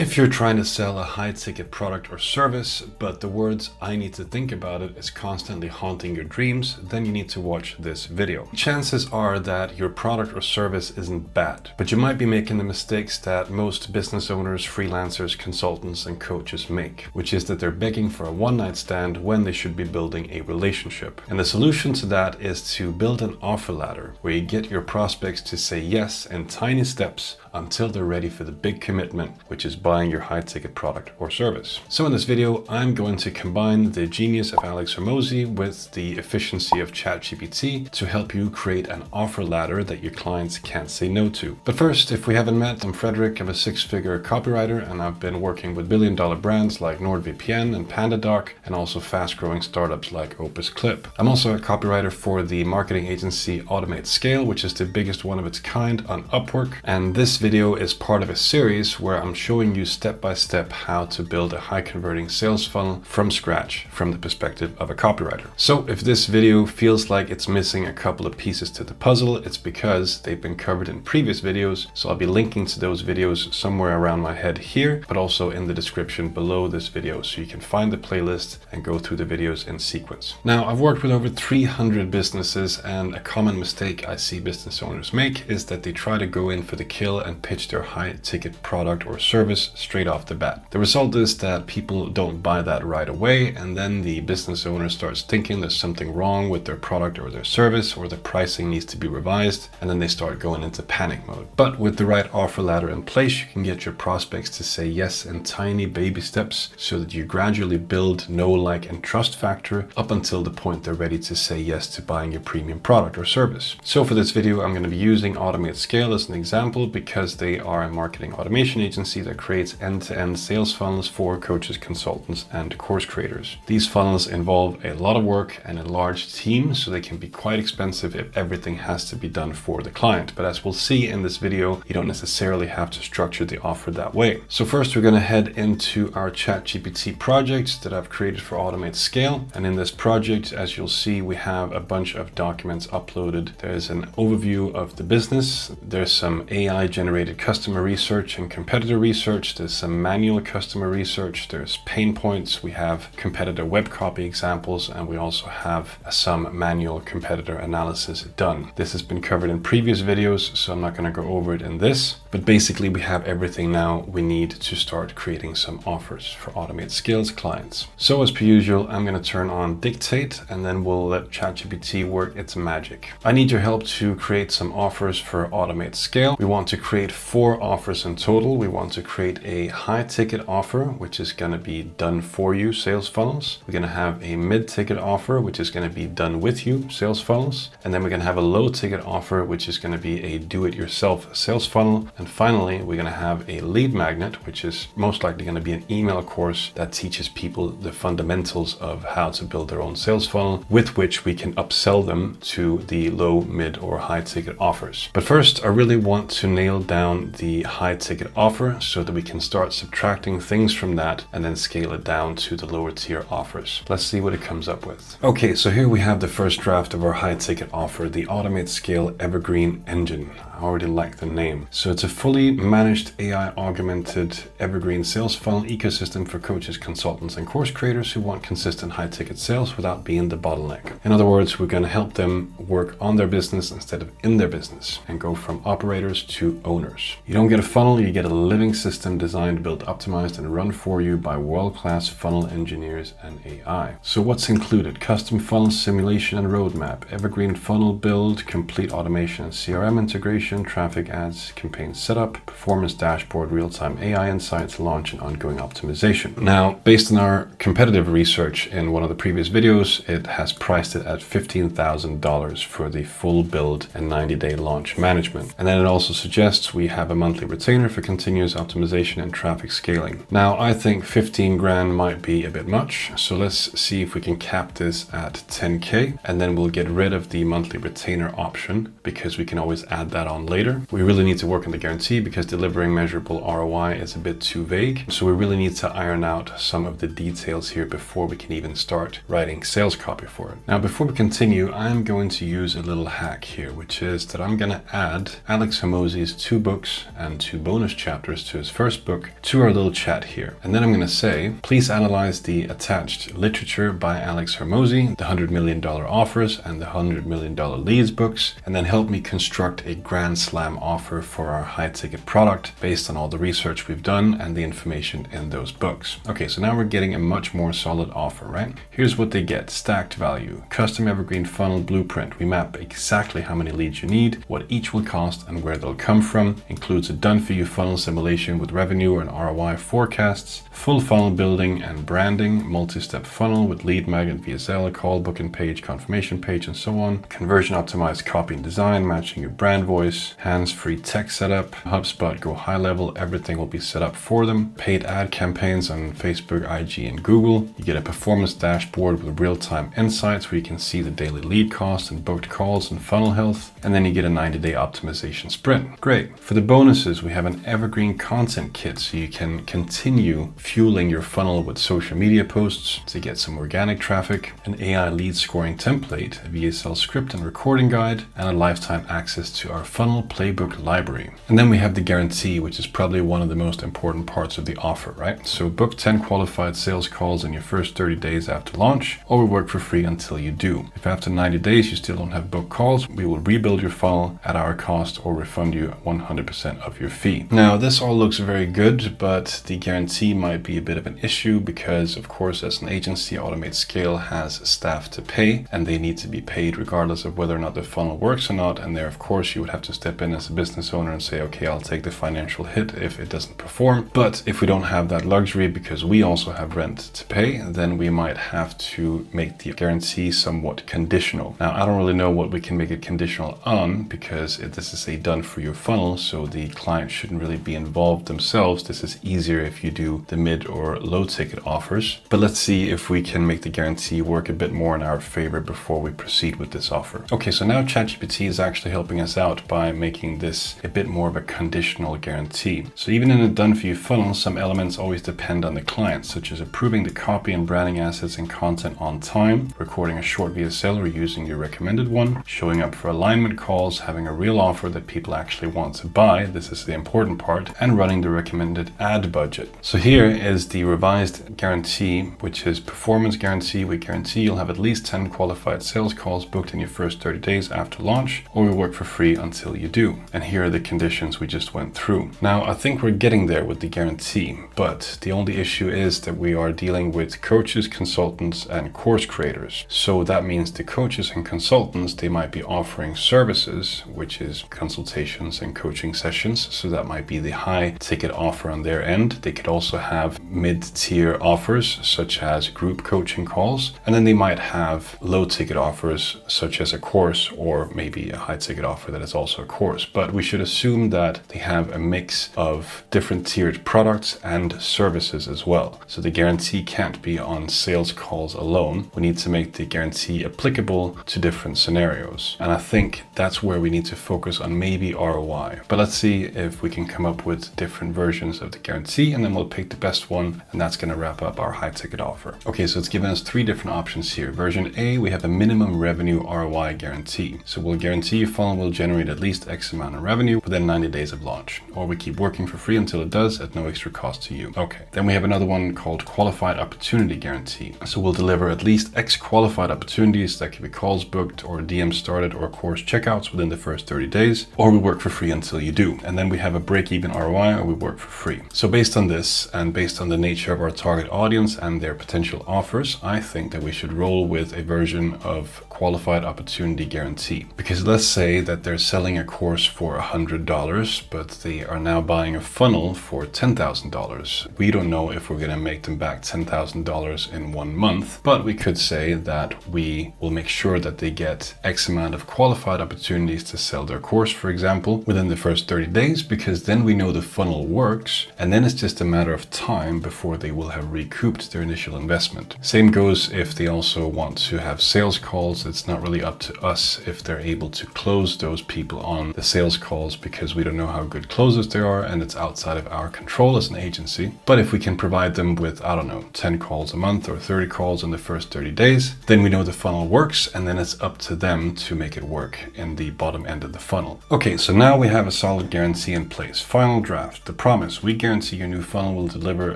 If you're trying to sell a high-ticket product or service, but the words "I need to think about it" is constantly haunting your dreams, then you need to watch this video. Chances are that your product or service isn't bad, but you might be making the mistakes that most business owners, freelancers, consultants, and coaches make, which is that they're begging for a one-night stand when they should be building a relationship. And the solution to that is to build an offer ladder where you get your prospects to say yes in tiny steps until they're ready for the big commitment, which is buying your high-ticket product or service. So in this video, I'm going to combine the genius of Alex Hormozi with the efficiency of ChatGPT to help you create an offer ladder that your clients can't say no to. But first, if we haven't met, I'm Frederick. I'm a six-figure copywriter, and I've been working with billion-dollar brands like NordVPN and PandaDoc, and also fast-growing startups like OpusClip. I'm also a copywriter for the marketing agency AutomateScale, which is the biggest one of its kind on Upwork. And this video is part of a series where I'm showing you step by step how to build a high converting sales funnel from scratch from the perspective of a copywriter. So if this video feels like it's missing a couple of pieces to the puzzle, it's because they've been covered in previous videos. So I'll be linking to those videos somewhere around my head here, but also in the description below this video, so you can find the playlist and go through the videos in sequence. Now, I've worked with over 300 businesses, and a common mistake I see business owners make is that they try to go in for the kill and pitch their high ticket product or service straight off the bat. The result is that people don't buy that right away, and then the business owner starts thinking there's something wrong with their product or their service, or the pricing needs to be revised, and then they start going into panic mode. But with the right offer ladder in place, you can get your prospects to say yes in tiny baby steps so that you gradually build know, like, and trust factor up until the point they're ready to say yes to buying your premium product or service. So for this video, I'm going to be using AutomateScale as an example because they are a marketing automation agency that creates end-to-end sales funnels for coaches, consultants, and course creators. These funnels involve a lot of work and a large team, so they can be quite expensive if everything has to be done for the client. But as we'll see in this video, you don't necessarily have to structure the offer that way. So first, we're going to head into our ChatGPT project that I've created for AutomateScale. And in this project, as you'll see, we have a bunch of documents uploaded. There's an overview of the business. There's some AI generated customer research and competitor research. There's some manual customer research. There's pain points. We have competitor web copy examples, and we also have some manual competitor analysis done. This has been covered in previous videos, so I'm not going to go over it in this. But basically, we have everything now we need to start creating some offers for AutomateScale's clients. So as per usual, I'm going to turn on Dictate, and then we'll let ChatGPT work its magic. I need your help to create some offers for AutomateScale. We want to create 4 offers in total. We want to create a high ticket offer, which is going to be done for you sales funnels. We're going to have a mid ticket offer, which is going to be done with you sales funnels. And then we're going to have a low ticket offer, which is going to be a do it yourself sales funnel. And finally, we're going to have a lead magnet, which is most likely going to be an email course that teaches people the fundamentals of how to build their own sales funnel, with which we can upsell them to the low, mid, or high ticket offers. But first, I really want to nail down the high ticket offer so that we can start subtracting things from that and then scale it down to the lower tier offers. Let's see what it comes up with. Okay, so here we have the first draft of our high ticket offer, the AutomateScale Evergreen Engine. I already like the name. So it's a fully managed AI augmented evergreen sales funnel ecosystem for coaches, consultants, and course creators who want consistent high ticket sales without being the bottleneck. In other words, we're going to help them work on their business instead of in their business and go from operators to owners. You don't get a funnel, you get a living system designed, built, optimized, and run for you by world-class funnel engineers and AI. So what's included? Custom funnel simulation and roadmap, evergreen funnel build, complete automation and CRM integration, traffic ads, campaign setup, performance dashboard, real-time AI insights, launch, and ongoing optimization. Now, based on our competitive research in one of the previous videos, it has priced it at $15,000 for the full build and 90-day launch management. And then it also suggests we have a monthly retainer for continuous optimization and traffic scaling. Now, I think 15 grand might be a bit much, so let's see if we can cap this at 10K, and then we'll get rid of the monthly retainer option because we can always add that on on later. We really need to work on the guarantee because delivering measurable ROI is a bit too vague. So we really need to iron out some of the details here before we can even start writing sales copy for it. Now, before we continue, I'm going to use a little hack here, which is that I'm going to add Alex Hormozi's 2 books and 2 bonus chapters to his first book to our little chat here. And then I'm going to say, please analyze the attached literature by Alex Hormozi, the $100 million offers and the $100 million leads books, and then help me construct a grand slam offer for our high ticket product based on all the research we've done and the information in those books. Okay, so now we're getting a much more solid offer, right? Here's what they get: stacked value, custom evergreen funnel blueprint. We map exactly how many leads you need, what each will cost, and where they'll come from. Includes a done-for-you funnel simulation with revenue and ROI forecasts, full funnel building and branding, multi-step funnel with lead magnet, VSL, call, booking page, confirmation page, and so on. Conversion optimized copy and design, matching your brand voice, hands-free tech setup, HubSpot Go high level, everything will be set up for them. Paid ad campaigns on Facebook, IG, and Google. You get a performance dashboard with real-time insights where you can see the daily lead cost and booked calls and funnel health. And then you get a 90-day optimization sprint. Great. For the bonuses, we have an evergreen content kit so you can continue fueling your funnel with social media posts to get some organic traffic, an AI lead scoring template, a VSL script and recording guide, and a lifetime access to our funnel playbook library. And then we have the guarantee, which is probably one of the most important parts of the offer, right? So book 10 qualified sales calls in your first 30 days after launch, or we work for free until you do. If after 90 days you still don't have booked calls, we will rebuild your funnel at our cost or refund you 100% of your fee. Now, this all looks very good, but the guarantee might be a bit of an issue because, of course, as an agency, Automate Scale has staff to pay, and they need to be paid regardless of whether or not the funnel works or not. And there, of course, you would have to step in as a business owner and say, okay, I'll take the financial hit if it doesn't perform. But if we don't have that luxury because we also have rent to pay, then we might have to make the guarantee somewhat conditional. Now, I don't really know what we can make it conditional on because this is a done for you funnel, so the client shouldn't really be involved themselves. This is easier if you do the mid or low ticket offers. But let's see if we can make the guarantee work a bit more in our favor before we proceed with this offer. Okay, so now ChatGPT is actually helping us out by making this a bit more of a conditional guarantee. So even in a done for you funnel, some elements always depend on the client, such as approving the copy and branding assets and content on time, recording a short VSL or using your recommended one, showing up for alignment calls, having a real offer that people actually want to buy, this is the important part, and running the recommended ad budget. So here is the revised guarantee, which is performance guarantee. We guarantee you'll have at least 10 qualified sales calls booked in your first 30 days after launch, or we work for free until you do. And here are the conditions we just went through. Now, I think we're getting there with the guarantee, but the only issue is that we are dealing with coaches, consultants, and course creators. So that means the coaches and consultants, they might be offering services, which is consultations and coaching sessions. So that might be the high ticket offer on their end. They could also have mid-tier offers, such as group coaching calls. And then they might have low ticket offers, such as a course, or maybe a high ticket offer that is also a course. But we should assume that they have a mix of different tiered products and services as well. So the guarantee can't be on sales calls alone. We need to make the guarantee applicable to different scenarios. And I think that's where we need to focus on maybe ROI. But let's see if we can come up with different versions of the guarantee, and then we'll pick the best one, and that's going to wrap up our high ticket offer. Okay, so it's given us 3 different options here. Version A, we have a minimum revenue ROI guarantee. So we'll guarantee your funnel will generate at least X amount of revenue within 90 days of launch, or we keep working for free until it does at no extra cost to you. Okay, then we have another one called qualified opportunity guarantee. So we'll deliver at least X qualified opportunities, that could be calls booked or DM started or course checkouts within the first 30 days, or we work for free until you do. And then we have a break-even ROI, or we work for free. So based on this, and based on the nature of our target audience and their potential offers, I think that we should roll with a version of qualified opportunity guarantee. Because let's say that they're selling a course for $100, but they are now buying a funnel for $10,000. We don't know if we're going to make them back $10,000 in 1 month, but we could say that we will make sure that they get X amount of qualified opportunities to sell their course, for example, within the first 30 days, because then we know the funnel works, and then it's just a matter of time before they will have recouped their initial investment. Same goes if they also want to have sales calls it's not really up to us if they're able to close those people on the sales calls, because we don't know how good closers they are and it's outside of our control as an agency. But if we can provide them with, I don't know, 10 calls a month or 30 calls in the first 30 days, then we know the funnel works, and then it's up to them to make it work in the bottom end of the funnel. Okay, so now we have a solid guarantee in place. Final draft. The promise: we guarantee your new funnel will deliver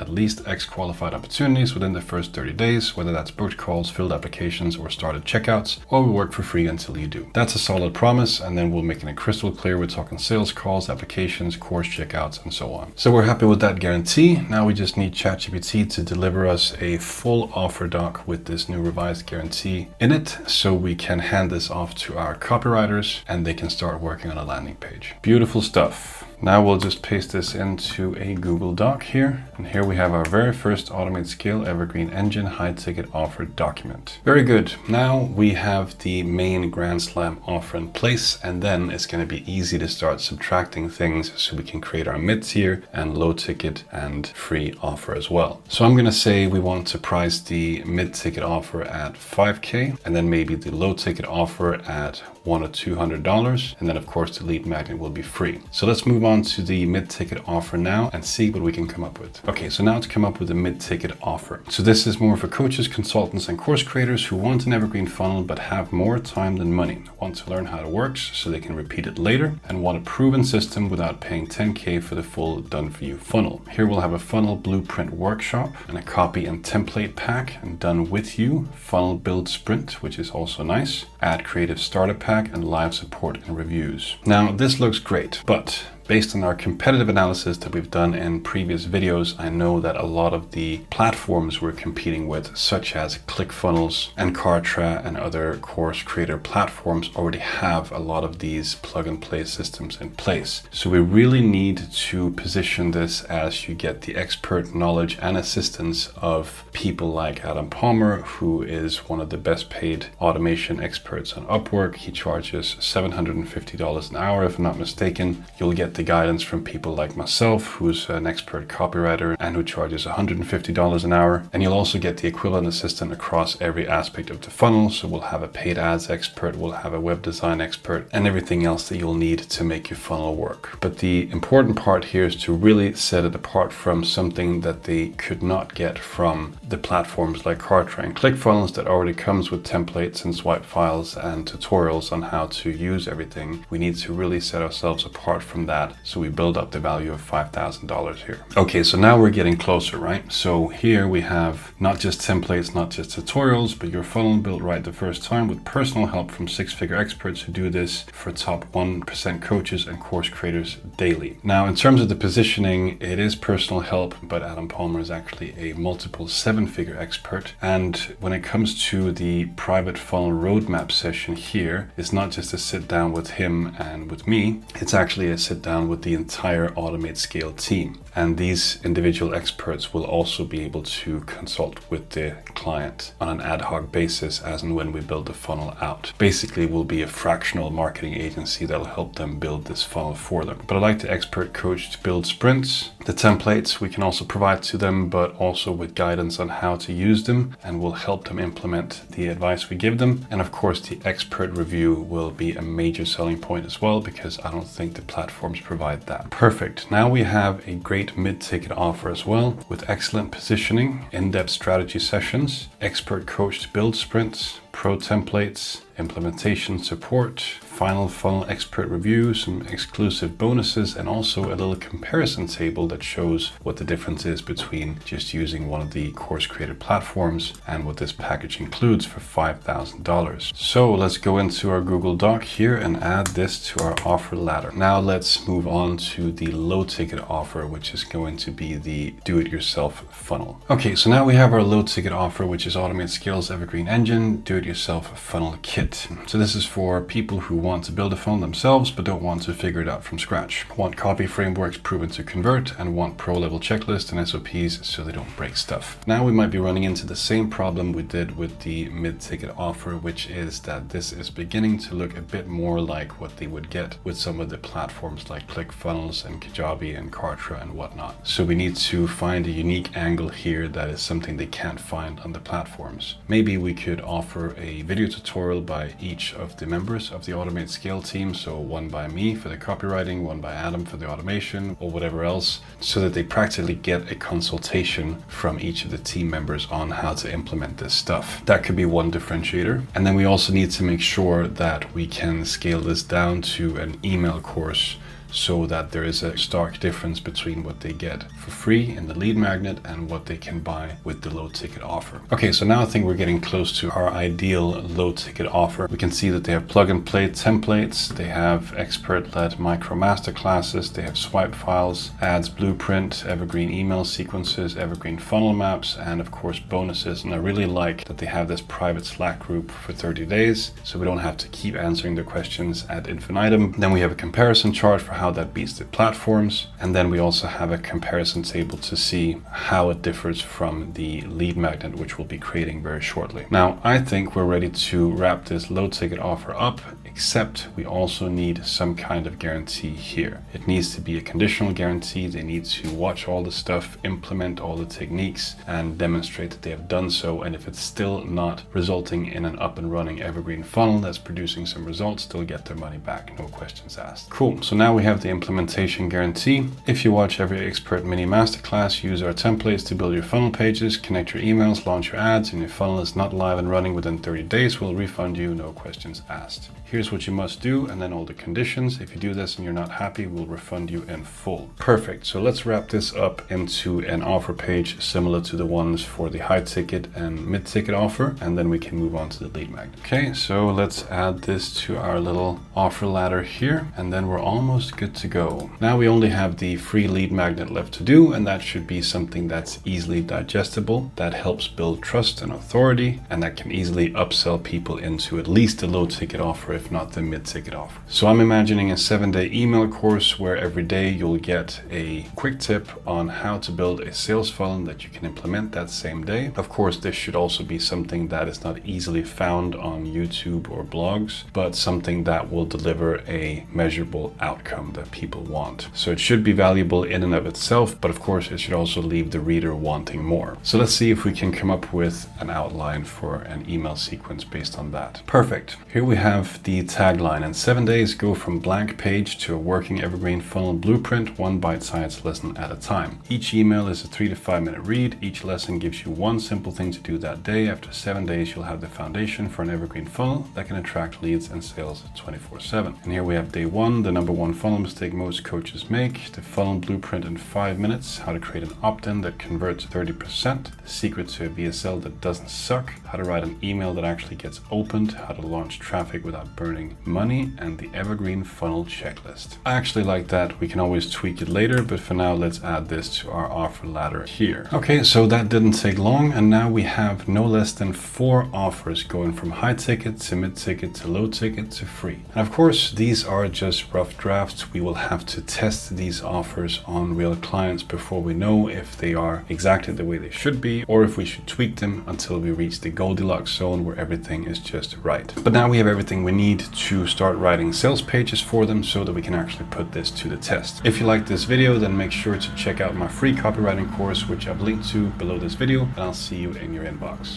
at least X qualified opportunities within the first 30 days, whether that's booked calls, filled applications, or started checkouts, or we work for free until you do. That's a solid promise, and then we'll make it crystal clear. We're talking sales calls, applications, course checkouts, and so on. So we're happy with that guarantee. Now we just need ChatGPT to deliver us a full offer doc with this new revised guarantee in it, so we can hand this off to our copywriters and they can start working on a landing page. Beautiful stuff. Now we'll just paste this into a Google Doc here. And here we have our very first Automate Scale Evergreen Engine high ticket offer document. Very good. Now we have the main Grand Slam offer in place, and then it's going to be easy to start subtracting things so we can create our mid-tier and low ticket and free offer as well. So I'm going to say we want to price the mid-ticket offer at $5K, and then maybe the low ticket offer at $100 or $200, and then of course the lead magnet will be free. So let's move on to the mid-ticket offer now and see what we can come up with. Okay, so now to come up with a mid-ticket offer. So this is more for coaches, consultants, and course creators who want an evergreen funnel but have more time than money, want to learn how it works so they can repeat it later, and want a proven system without paying $10K for the full done-for-you funnel. Here we'll have a funnel blueprint workshop and a copy and template pack and done with you funnel build sprint, which is also nice. Add creative starter pack and live support and reviews. Now this looks great, but based on our competitive analysis that we've done in previous videos, I know that a lot of the platforms we're competing with, such as ClickFunnels and Kartra and other course creator platforms, already have a lot of these plug and play systems in place. So we really need to position this as you get the expert knowledge and assistance of people like Adam Palmer, who is one of the best paid automation experts on Upwork. He charges $750 an hour, if I'm not mistaken. You'll get the guidance from people like myself, who's an expert copywriter and who charges $150 an hour. And you'll also get the equivalent assistant across every aspect of the funnel. So we'll have a paid ads expert, we'll have a web design expert, and everything else that you'll need to make your funnel work. But the important part here is to really set it apart from something that they could not get from the platforms like Kartra and ClickFunnels that already comes with templates and swipe files and tutorials on how to use everything. We need to really set ourselves apart from that, so we build up the value of $5,000 here. Okay, so now we're getting closer, right? So here we have not just templates, not just tutorials, but your funnel built right the first time with personal help from six-figure experts who do this for top 1% coaches and course creators daily. Now, in terms of the positioning, it is personal help, but Adam Palmer is actually a multiple seven-figure expert. And when it comes to the private funnel roadmap session here, it's not just a sit down with him and with me, it's actually a sit down with the entire Automate Scale team. And these individual experts will also be able to consult with the client on an ad hoc basis as and when we build the funnel out. Basically, we'll be a fractional marketing agency that'll help them build this funnel for them. But I like the expert coach to build sprints. The templates we can also provide to them, but also with guidance on how to use them, and we'll help them implement the advice we give them. And of course, the expert review will be a major selling point as well, because I don't think the platforms provide that. Perfect. Now we have a great mid-ticket offer as well, with excellent positioning, in-depth strategy sessions, expert coached build sprints, pro templates, implementation support, final funnel expert reviews, some exclusive bonuses, and also a little comparison table that shows what the difference is between just using one of the course creator platforms and what this package includes for $5,000. So let's go into our Google Doc here and add this to our offer ladder. Now let's move on to the low ticket offer, which is going to be the do-it-yourself funnel. Okay, so now we have our low ticket offer, which is Automate Scale's Evergreen Engine Do-It-Yourself Funnel Kit. So this is for people who want to build a funnel themselves but don't want to figure it out from scratch, want copy frameworks proven to convert, and want pro level checklists and SOPs so they don't break stuff. Now we might be running into the same problem we did with the mid-ticket offer, which is that this is beginning to look a bit more like what they would get with some of the platforms like ClickFunnels and Kajabi and Kartra and whatnot. So we need to find a unique angle here that is something they can't find on the platforms. Maybe we could offer a video tutorial by each of the members of the Automate Scale team. So one by me for the copywriting, one by Adam for the automation, or whatever else, so that they practically get a consultation from each of the team members on how to implement this stuff. That could be one differentiator. And then we also need to make sure that we can scale this down to an email course, so that there is a stark difference between what they get for free in the lead magnet and what they can buy with the low ticket offer. Okay, so now I think we're getting close to our ideal low ticket offer. We can see that they have plug and play templates, they have expert-led micro masterclasses, they have swipe files, ads blueprint, evergreen email sequences, evergreen funnel maps, and of course bonuses. And I really like that they have this private Slack group for 30 days, so we don't have to keep answering their questions ad infinitum. Then we have a comparison chart for how that beats the platforms, and then we also have a comparison table to see how it differs from the lead magnet, which we'll be creating very shortly. Now I think we're ready to wrap this low ticket offer up, except we also need some kind of guarantee here. It needs to be a conditional guarantee. They need to watch all the stuff, implement all the techniques, and demonstrate that they have done so. And if it's still not resulting in an up and running evergreen funnel that's producing some results, they'll get their money back, no questions asked. Cool, so now we have the implementation guarantee. If you watch every expert mini masterclass, use our templates to build your funnel pages, connect your emails, launch your ads, and your funnel is not live and running within 30 days, we'll refund you, no questions asked. Here's what you must do, and then all the conditions. If you do this and you're not happy, we'll refund you in full. Perfect. So let's wrap this up into an offer page similar to the ones for the high ticket and mid ticket offer, and then we can move on to the lead magnet. Okay, so let's add this to our little offer ladder here, and then we're almost good to go. Now we only have the free lead magnet left to do, and that should be something that's easily digestible, that helps build trust and authority, and that can easily upsell people into at least the low ticket offer, if not the mid-ticket offer. So I'm imagining a 7-day email course where every day you'll get a quick tip on how to build a sales funnel that you can implement that same day. Of course, this should also be something that is not easily found on YouTube or blogs, but something that will deliver a measurable outcome that people want. So it should be valuable in and of itself, but of course it should also leave the reader wanting more. So let's see if we can come up with an outline for an email sequence based on that. Perfect. Here we have the tagline: in 7 days, go from blank page to a working evergreen funnel blueprint, one bite-sized lesson at a time. Each email is a 3 to 5 minute read. Each lesson gives you one simple thing to do that day. After 7 days, you'll have the foundation for an evergreen funnel that can attract leads and sales 24/7. And here we have day 1, the number 1 funnel mistake most coaches make, the funnel blueprint in 5 minutes, how to create an opt-in that converts 30%, the secret to a VSL that doesn't suck, how to write an email that actually gets opened, how to launch traffic without burning money, and the evergreen funnel checklist. I actually like that. We can always tweak it later, but for now let's add this to our offer ladder here. Okay, so that didn't take long, and now we have no less than 4 offers going from high ticket to mid ticket to low ticket to free. And of course these are just rough drafts. We will have to test these offers on real clients before we know if they are exactly the way they should be, or if we should tweak them until we reach the Goldilocks zone where everything is just right. But now we have everything we need to start writing sales pages for them so that we can actually put this to the test. If you liked this video, then make sure to check out my free copywriting course, which I've linked to below this video, and I'll see you in your inbox.